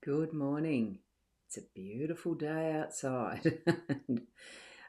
Good morning. It's a beautiful day outside. and,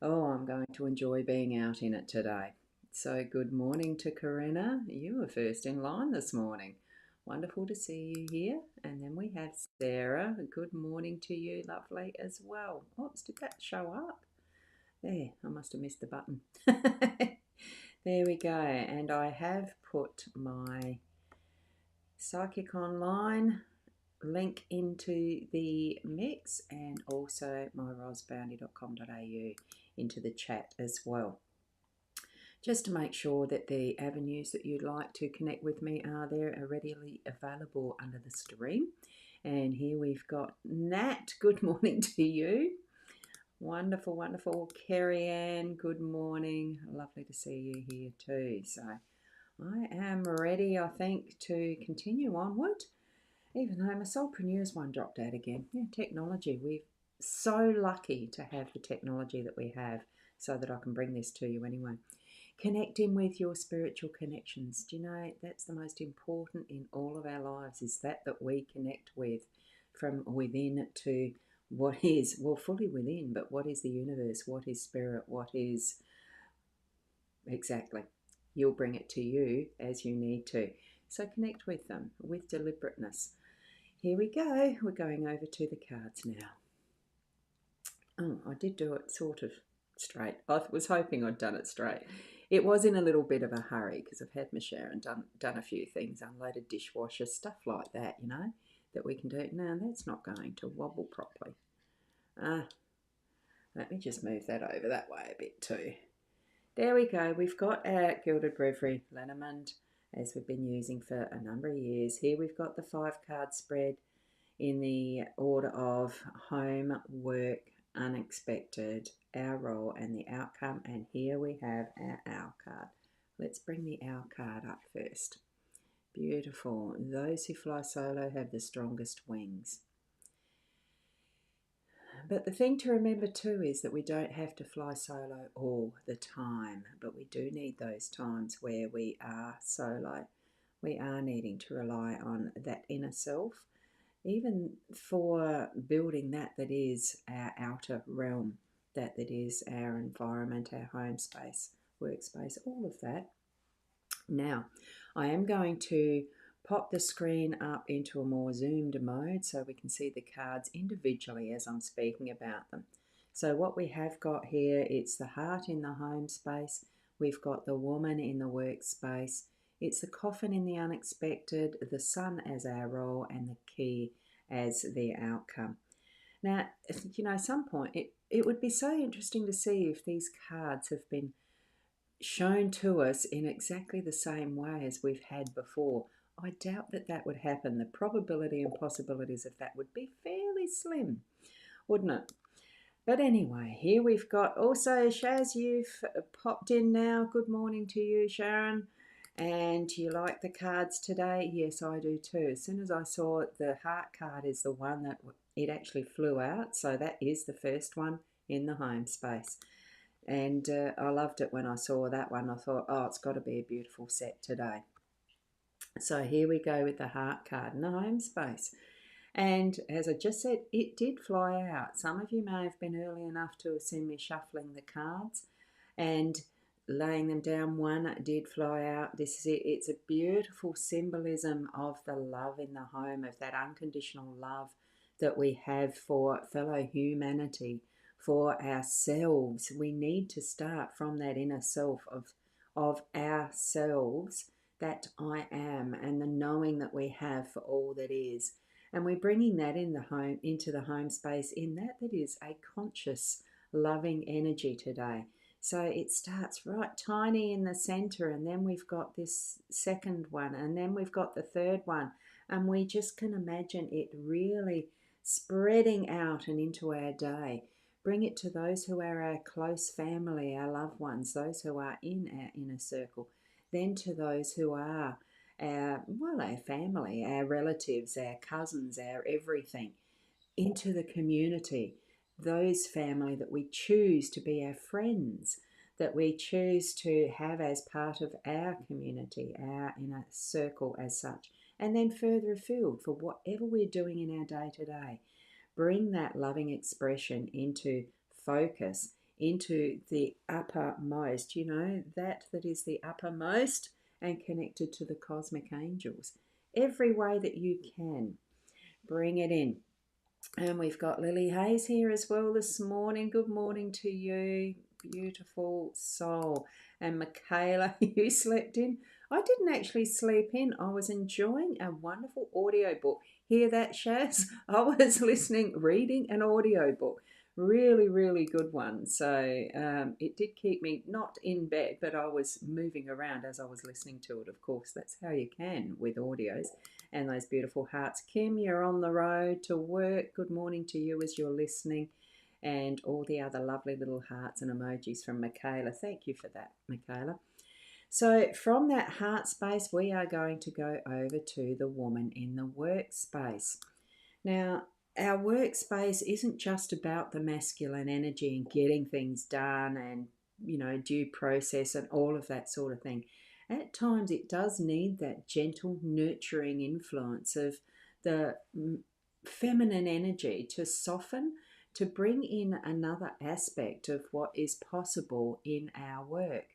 I'm going to enjoy being out in it today. So, good morning to Corinna. You were first in line this morning. Wonderful to see you here. And then we have Sarah. Good morning to you, lovely, as well. Oops, did that show up? There, I must have missed the button. There we go. And I have put my Psychic Online link into the mix and also my rosboundy.com.au into the chat as well. Just to make sure that the avenues that you'd like to connect with me are there, are readily available under the stream. And here we've got Nat. Good morning to you. Wonderful, wonderful. Kerry Ann, good morning. Lovely to see you here too. So I am ready, I think, to continue onward. Even though my soulpreneurs one dropped out again. Yeah, technology. We're so lucky to have the technology that we have so that I can bring this to you anyway. Connecting with your spiritual connections. Do you know that's the most important in all of our lives, is that we connect with from within to what is, well, fully within, but what is the universe? What is spirit? What is exactly? You'll bring it to you as you need to. So connect with them with deliberateness. Here we go. We're going over to the cards now. Oh, I did do it sort of straight. I was hoping I'd done it straight. It was in a little bit of a hurry because I've had my share and done a few things, unloaded dishwasher, stuff like that, that we can do. Now, that's not going to wobble properly. Let me just move that over that way a bit too. There we go. We've got our Gilded Reverie Lenormand, as we've been using for a number of years. Here we've got the 5-card spread in the order of home, work, unexpected, our role and the outcome. And here we have our owl card. Let's bring the owl card up first. Beautiful. Those who fly solo have the strongest wings. But the thing to remember too is that we don't have to fly solo all the time, but we do need those times where we are solo. We are needing to rely on that inner self, even for building that is our outer realm, that is our environment, our home space, workspace, all of that. Now, I am going to pop the screen up into a more zoomed mode so we can see the cards individually as I'm speaking about them. So what we have got here, it's the heart in the home space, we've got the woman in the workspace, it's the coffin in the unexpected, the sun as our role, and the key as the outcome. Now, at some point, it would be so interesting to see if these cards have been shown to us in exactly the same way as we've had before. I doubt that would happen. The probability and possibilities of that would be fairly slim, wouldn't it? But anyway, here we've got also Shaz, you've popped in now. Good morning to you, Sharon. And you like the cards today? Yes, I do too. As soon as I saw it, the heart card is the one that it actually flew out. So that is the first one in the home space. And I loved it when I saw that one. I thought, oh, it's got to be a beautiful set today. So here we go with the heart card in the home space. And as I just said, it did fly out. Some of you may have been early enough to have seen me shuffling the cards and laying them down. One did fly out. This is it. It's a beautiful symbolism of the love in the home, of that unconditional love that we have for fellow humanity, for ourselves. We need to start from that inner self of ourselves, that I am, and the knowing that we have for all that is. And we're bringing that in the home, into the home space, in that is a conscious, loving energy today. So it starts right tiny in the center, and then we've got this second one, and then we've got the third one, and we just can imagine it really spreading out and into our day. Bring it to those who are our close family, our loved ones, those who are in our inner circle, then to those who are our family, our relatives, our cousins, our everything, into the community, those family that we choose to be our friends, that we choose to have as part of our community, our inner circle as such, and then further afield for whatever we're doing in our day to day. Bring that loving expression into focus, into the uppermost, that is the uppermost and connected to the cosmic angels. Every way that you can, bring it in. And we've got Lily Hayes here as well this morning. Good morning to you, beautiful soul. And Michaela, you slept in? I didn't actually sleep in. I was enjoying a wonderful audiobook. Hear that, Shaz? I was listening, reading an audiobook. Really, really good one. So it did keep me not in bed, but I was moving around as I was listening to it, of course. That's how you can with audios. And those beautiful hearts. Kim, you're on the road to work. Good morning to you as you're listening. And all the other lovely little hearts and emojis from Michaela. Thank you for that, Michaela. So from that heart space, we are going to go over to the woman in the workspace. Now, our workspace isn't just about the masculine energy and getting things done and, due process and all of that sort of thing. At times, it does need that gentle, nurturing influence of the feminine energy to soften, to bring in another aspect of what is possible in our work.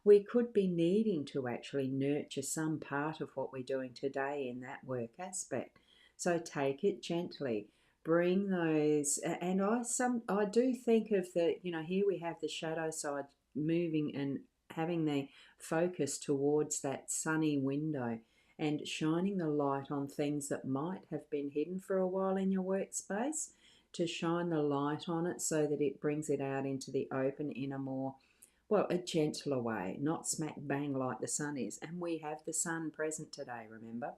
We could be needing to actually nurture some part of what we're doing today in that work aspect. So take it gently. Bring those, and I do think of here we have the shadow side moving and having the focus towards that sunny window and shining the light on things that might have been hidden for a while in your workspace, to shine the light on it so that it brings it out into the open in a gentler way, not smack bang like the sun is. And we have the sun present today, remember,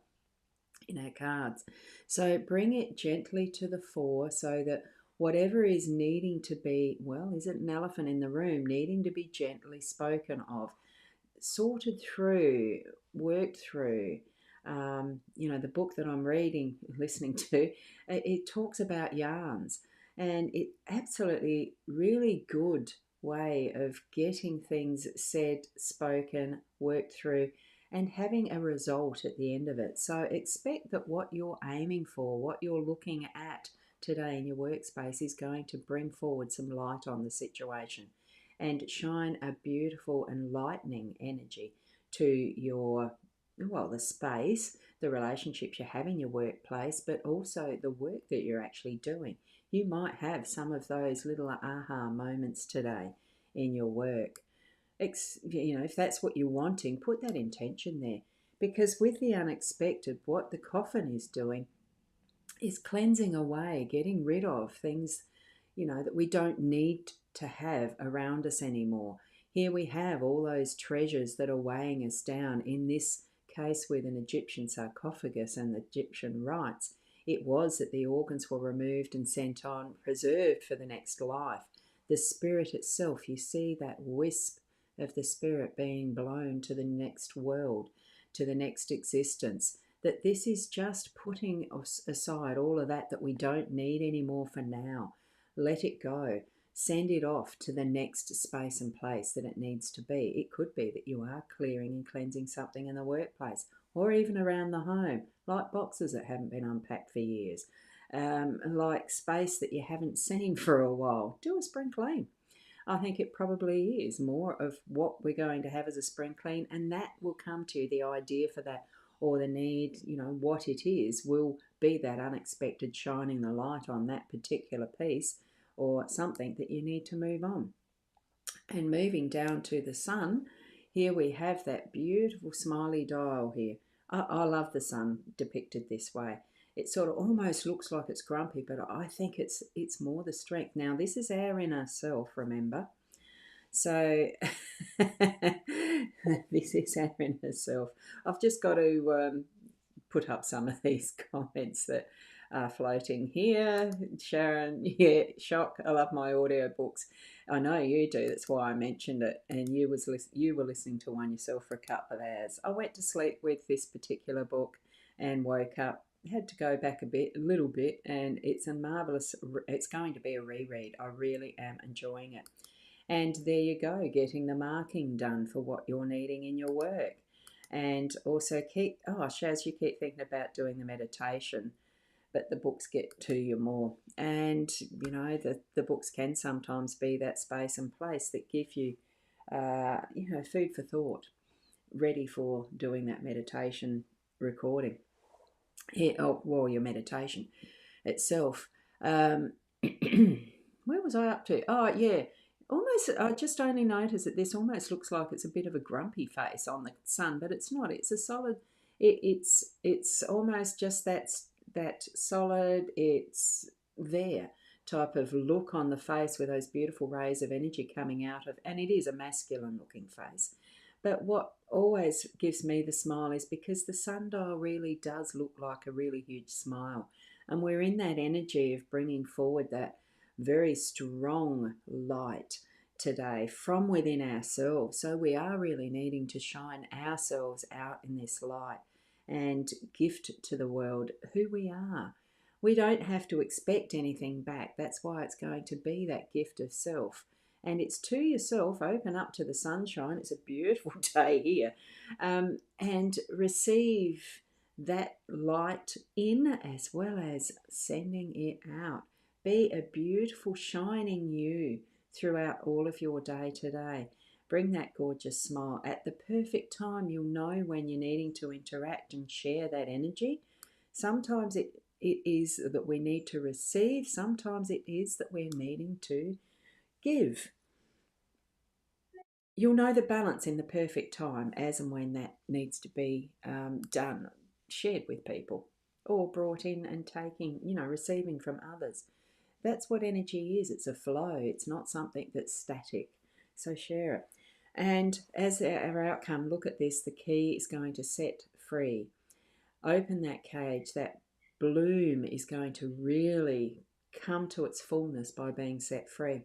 in our cards. So bring it gently to the fore so that whatever is needing to be, isn't an elephant in the room, needing to be gently spoken of, sorted through, worked through. The book that I'm reading, listening to, it talks about yarns, and it absolutely really good way of getting things said, spoken, worked through, and having a result at the end of it. So expect that what you're aiming for, what you're looking at today in your workspace is going to bring forward some light on the situation and shine a beautiful enlightening energy to the space, the relationships you have in your workplace, but also the work that you're actually doing. You might have some of those little aha moments today in your work. If that's what you're wanting, put that intention there. Because with the unexpected, what the coffin is doing is cleansing away, getting rid of things, that we don't need to have around us anymore. Here we have all those treasures that are weighing us down. In this case with an Egyptian sarcophagus and the Egyptian rites, it was that the organs were removed and sent on, preserved for the next life. The spirit itself, you see that wisp of the spirit being blown to the next world, to the next existence. That this is just putting aside all of that we don't need anymore for now. Let it go. Send it off to the next space and place that it needs to be. It could be that you are clearing and cleansing something in the workplace or even around the home, like boxes that haven't been unpacked for years, like space that you haven't seen for a while. Do a spring clean. I think it probably is more of what we're going to have as a spring clean, and that will come to you, the idea for that, or the need, what it is will be that unexpected shining the light on that particular piece or something that you need to move on. And moving down to the sun, here we have that beautiful smiley dial here. I love the sun depicted this way. It sort of almost looks like it's grumpy, but I think it's more the strength. Now, this is our inner self, remember? So this is our inner self. I've just got to put up some of these comments that are floating here. Sharon, yeah, shock. I love my audiobooks. I know you do. That's why I mentioned it. And you were listening to one yourself for a couple of hours. I went to sleep with this particular book and woke up. Had to go back a little bit, and it's a marvelous. It's going to be a reread. I really am enjoying it. And there you go, getting the marking done for what you're needing in your work. And also keep, oh, Shaz, you keep thinking about doing the meditation, but the books get to you more. And, you know, the books can sometimes be that space and place that give you, food for thought, ready for doing that meditation recording. Yeah, oh, well, your meditation itself. Where was I up to? Oh, yeah. Almost, I just only noticed that this almost looks like it's a bit of a grumpy face on the sun, but it's not. It's a solid. It's almost just that solid. It's there type of look on the face with those beautiful rays of energy coming out of, and it is a masculine looking face. But what always gives me the smile is because the sundial really does look like a really huge smile. And we're in that energy of bringing forward that very strong light today from within ourselves. So we are really needing to shine ourselves out in this light and gift to the world who we are. We don't have to expect anything back. That's why it's going to be that gift of self. And it's to yourself, open up to the sunshine. It's a beautiful day here. And receive that light in as well as sending it out. Be a beautiful, shining you throughout all of your day today. Bring that gorgeous smile. At the perfect time, you'll know when you're needing to interact and share that energy. Sometimes it is that we need to receive, sometimes it is that we're needing to give. You'll know the balance in the perfect time as and when that needs to be done, shared with people, or brought in and taking, receiving from others. That's what energy is. It's a flow. It's not something that's static. So share it. And as our outcome, look at this. The key is going to set free. Open that cage. That bloom is going to really come to its fullness by being set free.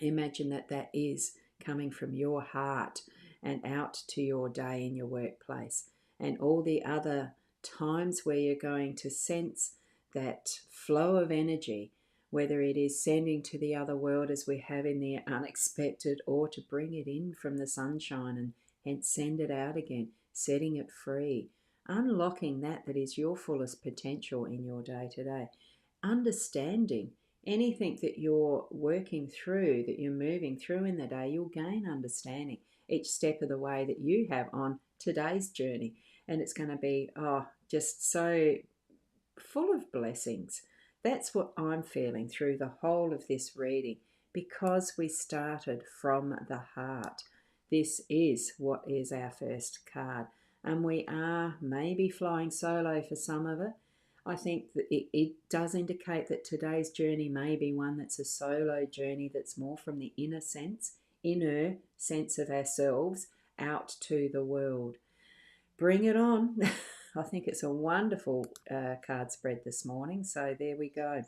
Imagine that is coming from your heart and out to your day in your workplace. And all the other times where you're going to sense that flow of energy, whether it is sending to the other world as we have in the unexpected, or to bring it in from the sunshine and hence send it out again, setting it free, unlocking that is your fullest potential in your day to day, understanding anything that you're working through, that you're moving through in the day, you'll gain understanding each step of the way that you have on today's journey. And it's going to be, just so full of blessings. That's what I'm feeling through the whole of this reading, because we started from the heart. This is what is our first card. And we are maybe flying solo for some of it. I think that it does indicate that today's journey may be one that's a solo journey, that's more from the inner sense of ourselves out to the world. Bring it on. I think it's a wonderful card spread this morning. So there we go.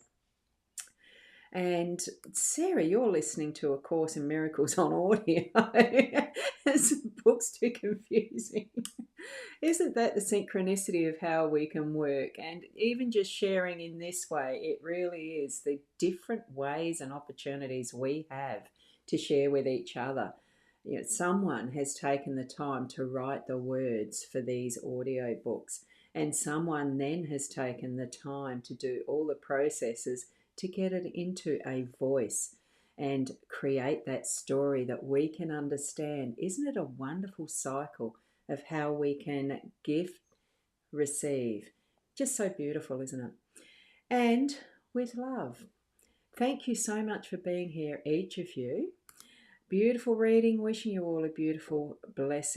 And Sarah, you're listening to A Course in Miracles on audio. This book's too confusing. Isn't that the synchronicity of how we can work? And even just sharing in this way, it really is the different ways and opportunities we have to share with each other. Someone has taken the time to write the words for these audio books, and someone then has taken the time to do all the processes to get it into a voice and create that story that we can understand. Isn't it a wonderful cycle of how we can give, receive? Just so beautiful, isn't it? And with love. Thank you so much for being here, each of you. Beautiful reading. Wishing you all a beautiful, blessed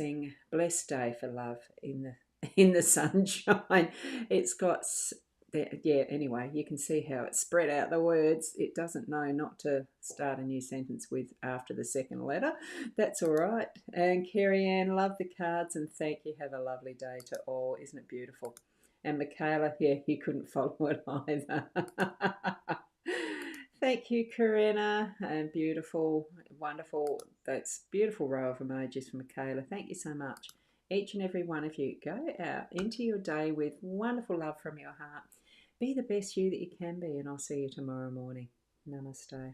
day for love in the sunshine. It's got, yeah, anyway, you can see how it's spread out the words. It doesn't know not to start a new sentence with after the second letter. That's all right. And Carrie Ann, love the cards and thank you. Have a lovely day to all. Isn't it beautiful? And Michaela, yeah, you couldn't follow it either. Thank you, Corinna, and beautiful, wonderful, that's beautiful row of emojis from Michaela. Thank you so much. Each and every one of you, go out into your day with wonderful love from your heart. Be the best you that you can be, and I'll see you tomorrow morning. Namaste.